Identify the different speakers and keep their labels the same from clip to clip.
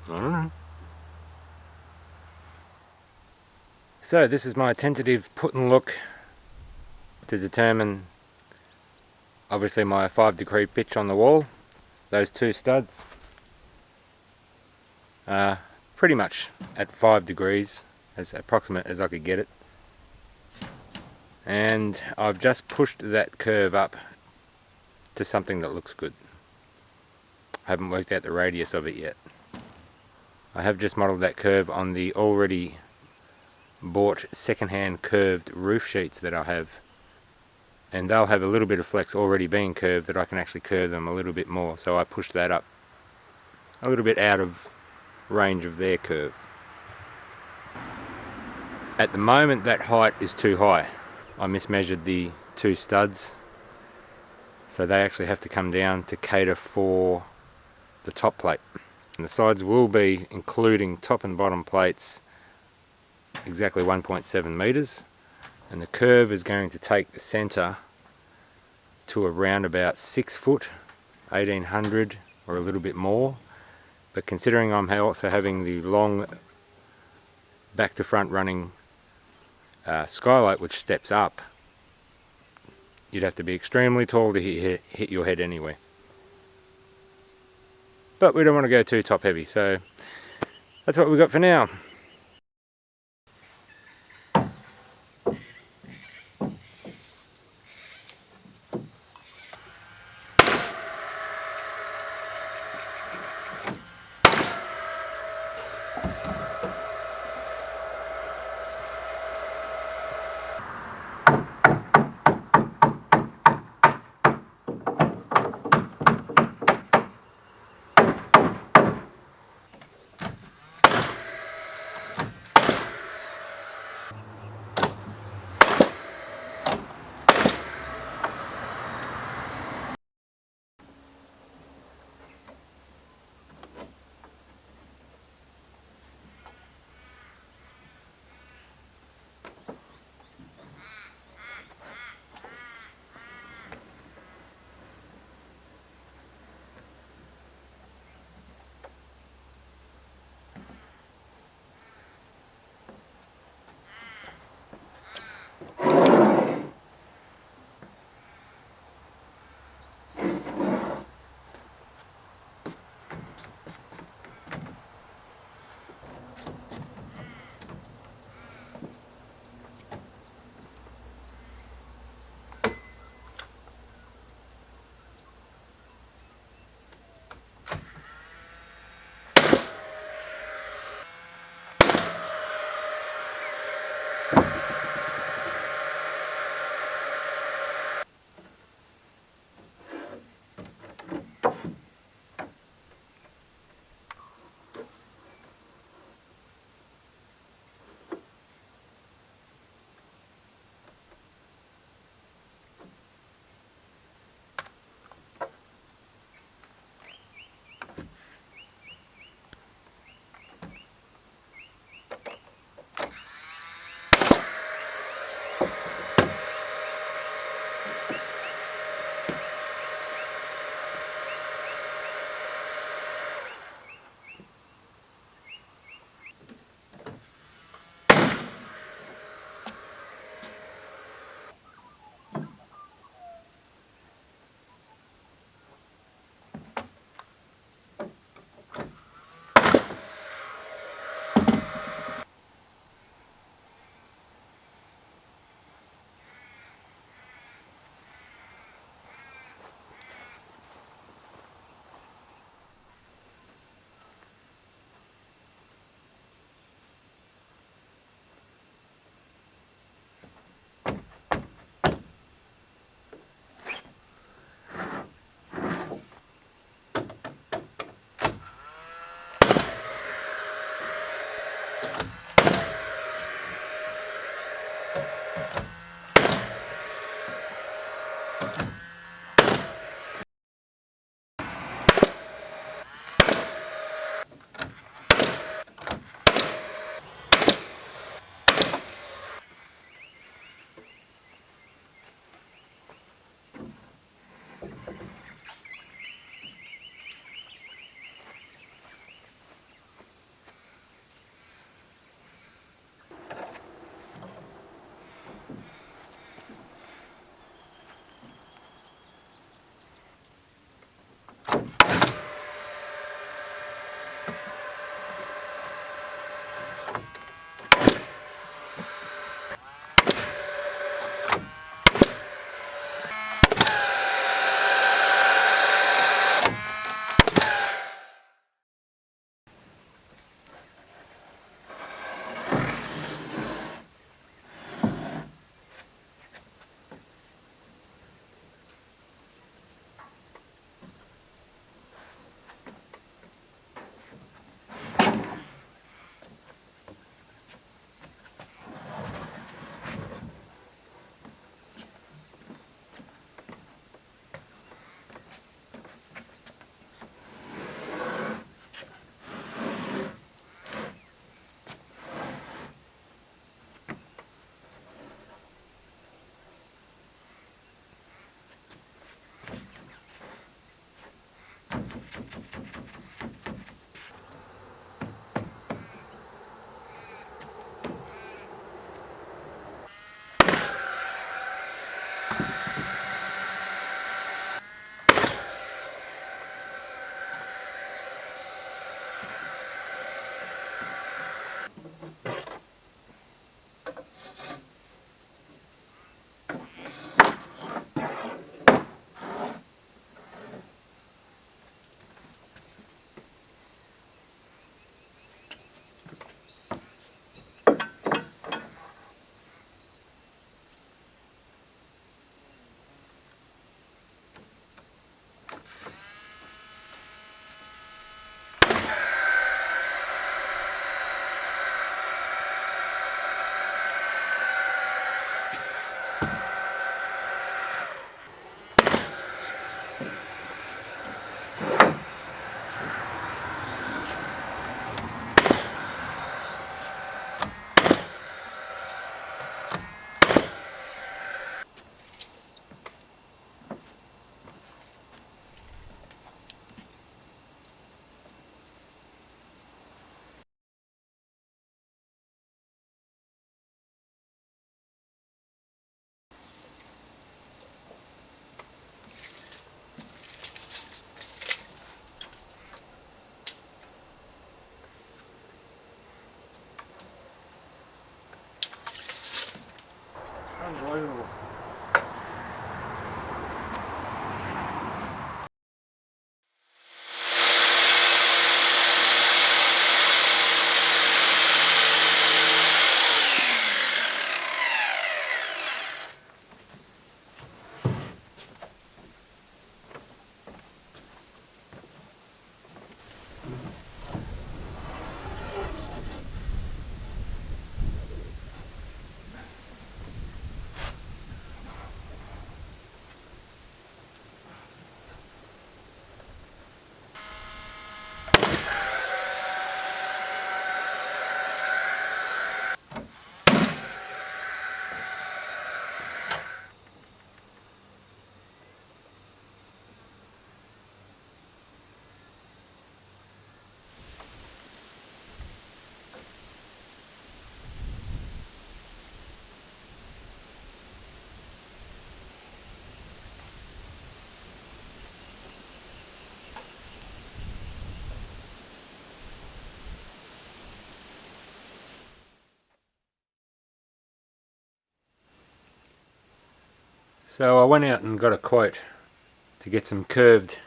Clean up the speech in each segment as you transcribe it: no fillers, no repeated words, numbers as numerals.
Speaker 1: I don't know. So this is my tentative put and look to determine obviously my 5-degree pitch on the wall. Those two studs are pretty much at 5 degrees, as approximate as I could get it. And I've just pushed that curve up to something that looks good. I haven't worked out the radius of it yet. I have just modelled that curve on the already bought second-hand curved roof sheets that I have, and they'll have a little bit of flex already being curved that I can actually curve them a little bit more, so I pushed that up a little bit out of range of their curve. At the moment that height is too high. I mismeasured the two studs, so they actually have to come down to cater for the top plate, and the sides will be, including top and bottom plates, exactly 1.7 meters, and the curve is going to take the center to around about 6 foot, 1800 or a little bit more. But considering I'm also having the long back to front running skylight which steps up, you'd have to be extremely tall to hit your head anyway. But we don't want to go too top heavy, so that's what we've got for now. Unbelievable. So I went out and got a quote to get some curved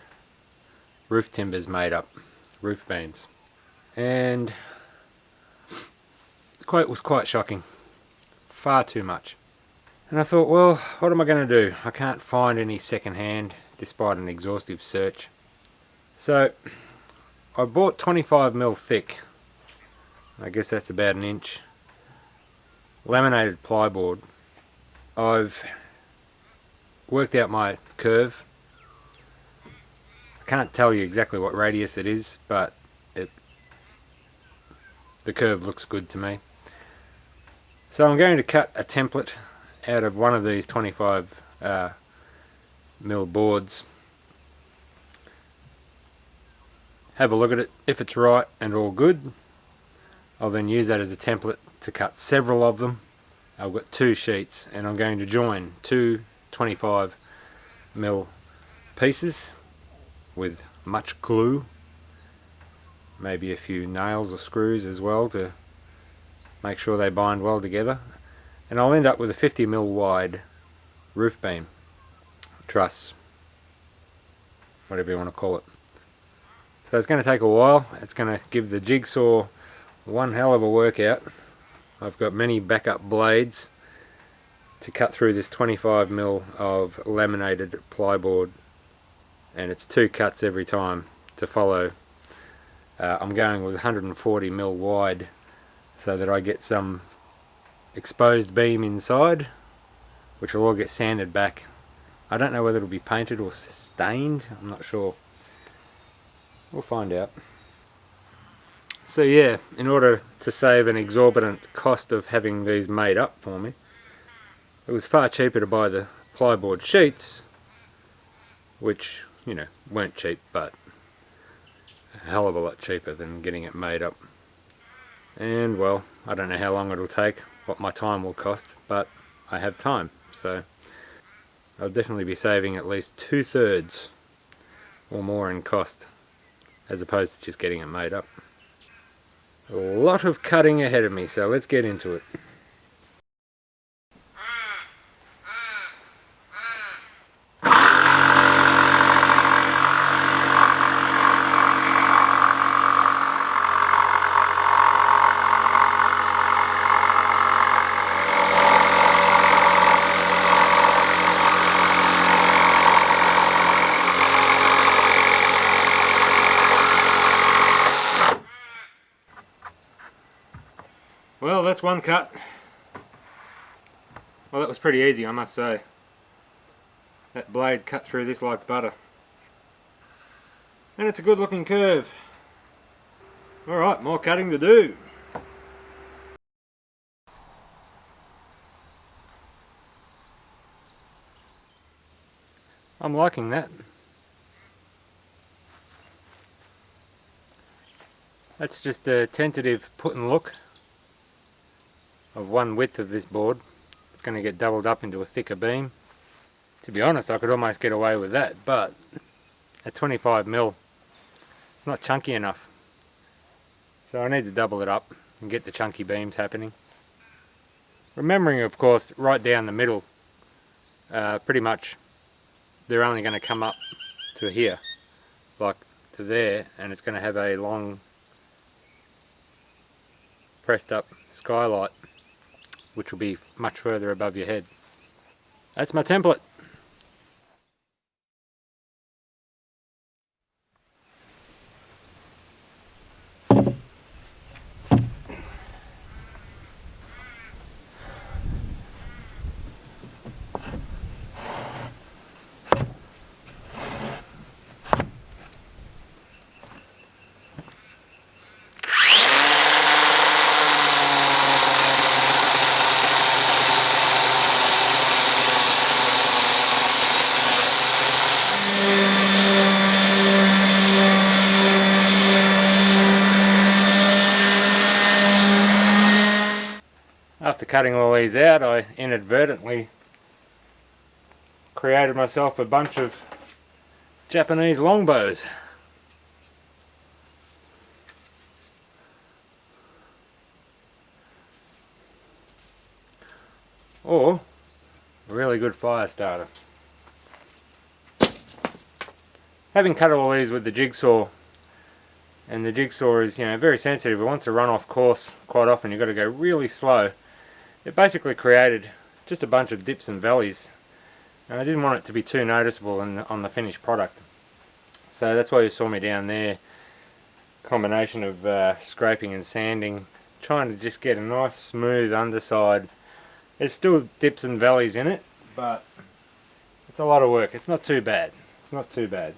Speaker 1: roof timbers made up, roof beams, and the quote was quite shocking, far too much. And I thought, well, what am I going to do? I can't find any second hand despite an exhaustive search. So I bought 25mm thick, I guess that's about an inch, laminated plywood. I've worked out my curve. I can't tell you exactly what radius it is, but the curve looks good to me. So I'm going to cut a template out of one of these 25mm boards. Have a look at it. If it's right and all good, I'll then use that as a template to cut several of them. I've got 2 sheets and I'm going to join 2 25mm pieces with much glue, maybe a few nails or screws as well to make sure they bind well together, and I'll end up with a 50mm wide roof beam, truss, whatever you want to call it. So it's going to take a while. It's going to give the jigsaw one hell of a workout. I've got many backup blades to cut through this 25mm of laminated plywood, and it's 2 cuts every time to follow. I'm going with 140mm wide so that I get some exposed beam inside, which will all get sanded back. I don't know whether it'll be painted or stained, I'm not sure. We'll find out. So yeah, in order to save an exorbitant cost of having these made up for me, it was far cheaper to buy the plywood sheets, which, you know, weren't cheap, but a hell of a lot cheaper than getting it made up. And well, I don't know how long it'll take, what my time will cost, but I have time, so I'll definitely be saving at least 2/3 or more in cost, as opposed to just getting it made up. A lot of cutting ahead of me, so let's get into it. Well, that's one cut. Well, that was pretty easy, I must say. That blade cut through this like butter. And it's a good looking curve. Alright, more cutting to do. I'm liking that. That's just a tentative put and look of one width of this board. It's going to get doubled up into a thicker beam. To be honest, I could almost get away with that, but at 25mm it's not chunky enough, so I need to double it up and get the chunky beams happening. Remembering, of course, right down the middle, pretty much they're only going to come up to here, like to there, and it's going to have a long pressed up skylight, which will be much further above your head. That's my template. After cutting all these out, I inadvertently created myself a bunch of Japanese longbows. Or a really good fire starter. Having cut all these with the jigsaw, and the jigsaw is, very sensitive. It wants to run off course quite often. You've got to go really slow. It basically created just a bunch of dips and valleys, and I didn't want it to be too noticeable on the finished product. So that's why you saw me down there. Combination of scraping and sanding, trying to just get a nice smooth underside. There's still dips and valleys in it, but it's a lot of work. It's not too bad. It's not too bad.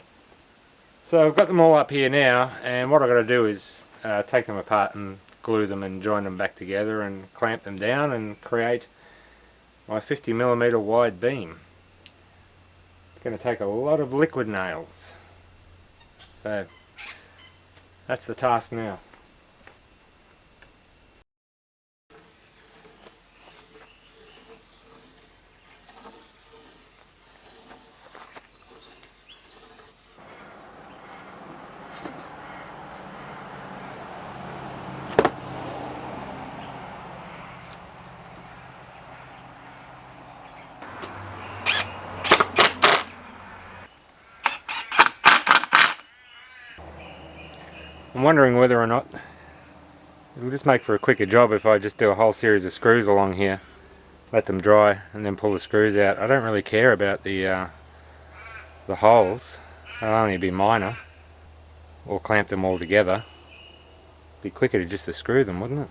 Speaker 1: So I've got them all up here now, and what I've got to do is take them apart and glue them and join them back together and clamp them down and create my 50mm wide beam. It's going to take a lot of liquid nails. So that's the task now. I'm wondering whether or not it'll just make for a quicker job if I just do a whole series of screws along here, let them dry, and then pull the screws out. I don't really care about the holes. They'll only be minor, or clamp them all together. Be quicker to just to screw them, wouldn't it?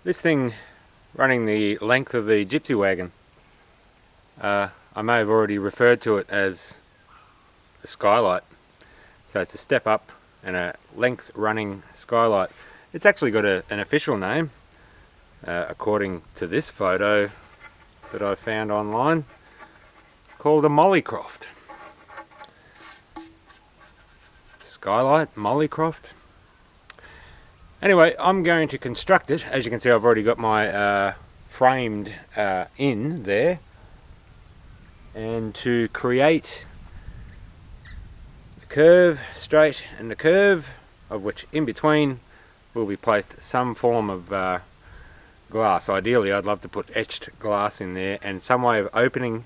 Speaker 1: This thing running the length of the Gypsy Wagon, I may have already referred to it as a skylight. So it's a step up and a length running skylight. It's actually got an official name, according to this photo that I found online, called a Mollycroft. Skylight, Mollycroft. Anyway, I'm going to construct it. As you can see, I've already got my framed in there. And to create the curve, straight, and the curve, of which in between will be placed some form of glass. Ideally, I'd love to put etched glass in there and some way of opening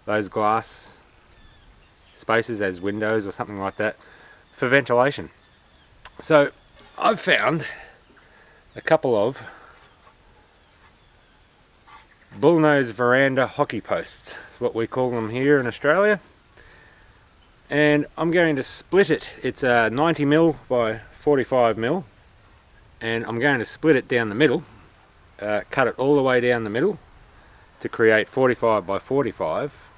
Speaker 1: those glass spaces as windows or something like that for ventilation. So I've found a couple of bullnose veranda hockey posts. That's what we call them here in Australia. And I'm going to split it. It's 90mm by 45mm. And I'm going to split it down the middle, cut it all the way down the middle to create 45 by 45.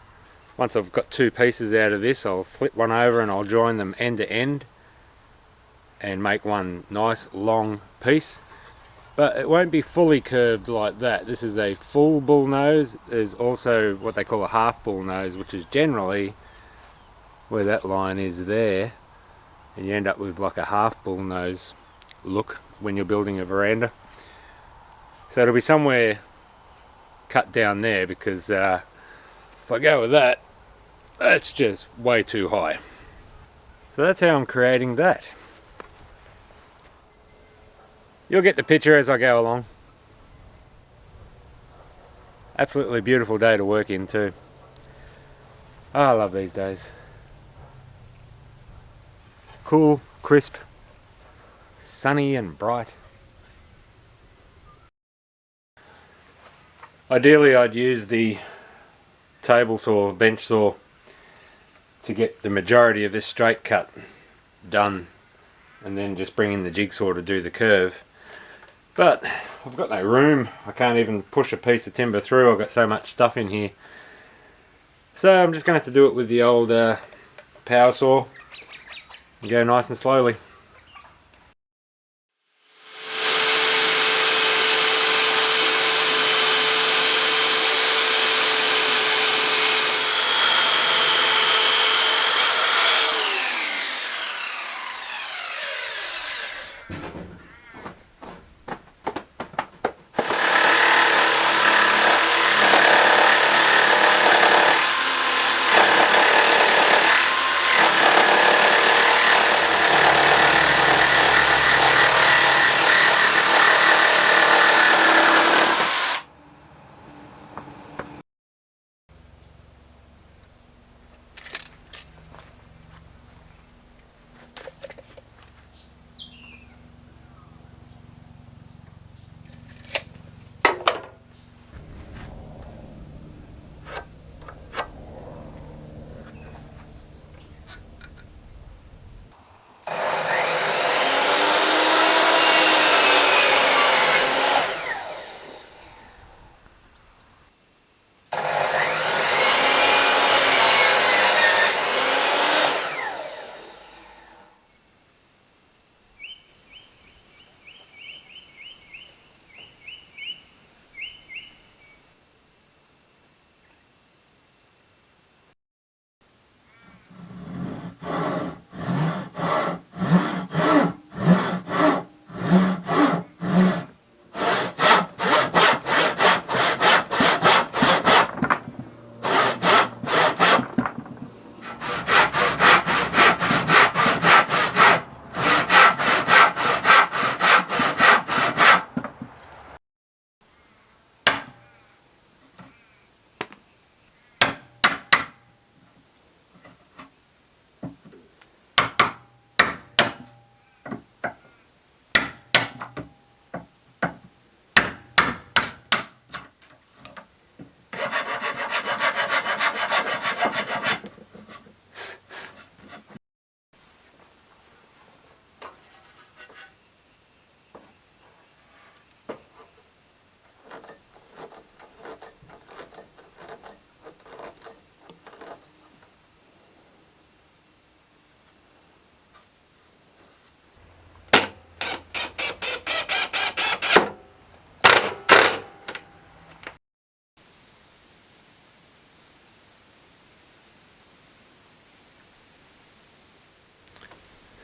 Speaker 1: Once I've got two pieces out of this, I'll flip one over and I'll join them end to end and make one nice long piece. But it won't be fully curved like that. This is a full bull nose. There's also what they call a half bull nose, which is generally where that line is there, and you end up with like a half bull nose look when you're building a veranda. So it'll be somewhere cut down there, because if I go with that, that's just way too high. So that's how I'm creating that. You'll get the picture as I go along. Absolutely beautiful day to work in too. Oh, I love these days. Cool, crisp, sunny and bright. Ideally, I'd use the table saw, bench saw, to get the majority of this straight cut done, and then just bring in the jigsaw to do the curve. But I've got no room. I can't even push a piece of timber through. I've got so much stuff in here. So I'm just going to have to do it with the old power saw and go nice and slowly.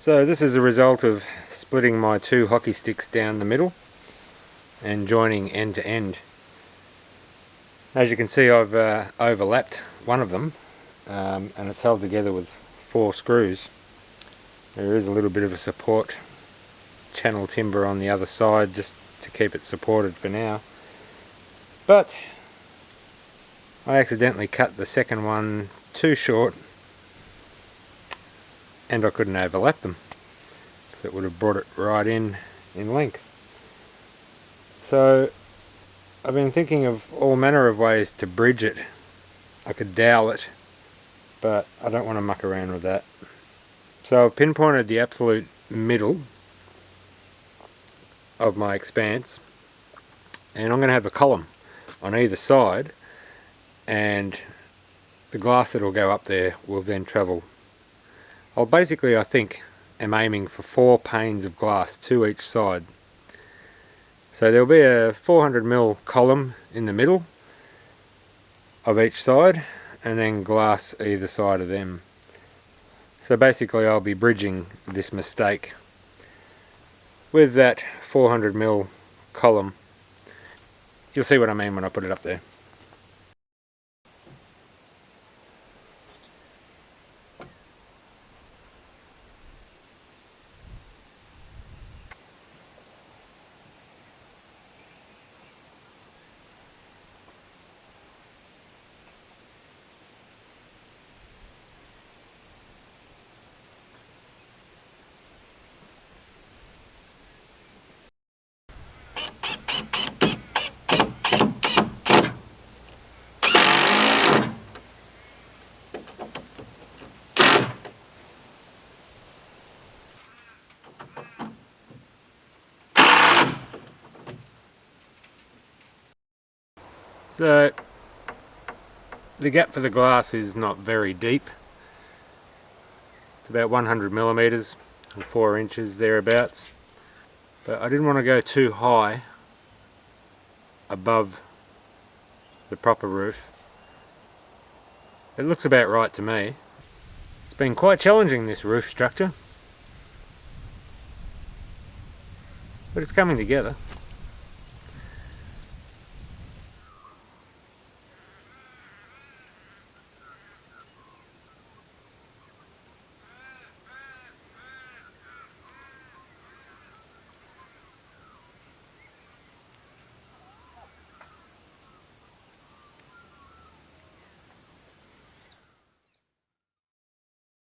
Speaker 1: So this is a result of splitting my two hockey sticks down the middle and joining end to end. As you can see, I've overlapped one of them and it's held together with 4 screws. There is a little bit of a support channel timber on the other side just to keep it supported for now, but I accidentally cut the second one too short and I couldn't overlap them, so it would have brought it right in length. So I've been thinking of all manner of ways to bridge it. I could dowel it, but I don't want to muck around with that. So I've pinpointed the absolute middle of my expanse, and I'm going to have a column on either side, and the glass that will go up there will then travel. I think, am aiming for 4 panes of glass, 2 each side. So there'll be a 400mm column in the middle of each side, and then glass either side of them. So basically I'll be bridging this mistake with that 400mm column. You'll see what I mean when I put it up there. So the gap for the glass is not very deep. It's about 100mm and 4 inches thereabouts. But I didn't want to go too high above the proper roof. It looks about right to me. It's been quite challenging, this roof structure, but it's coming together.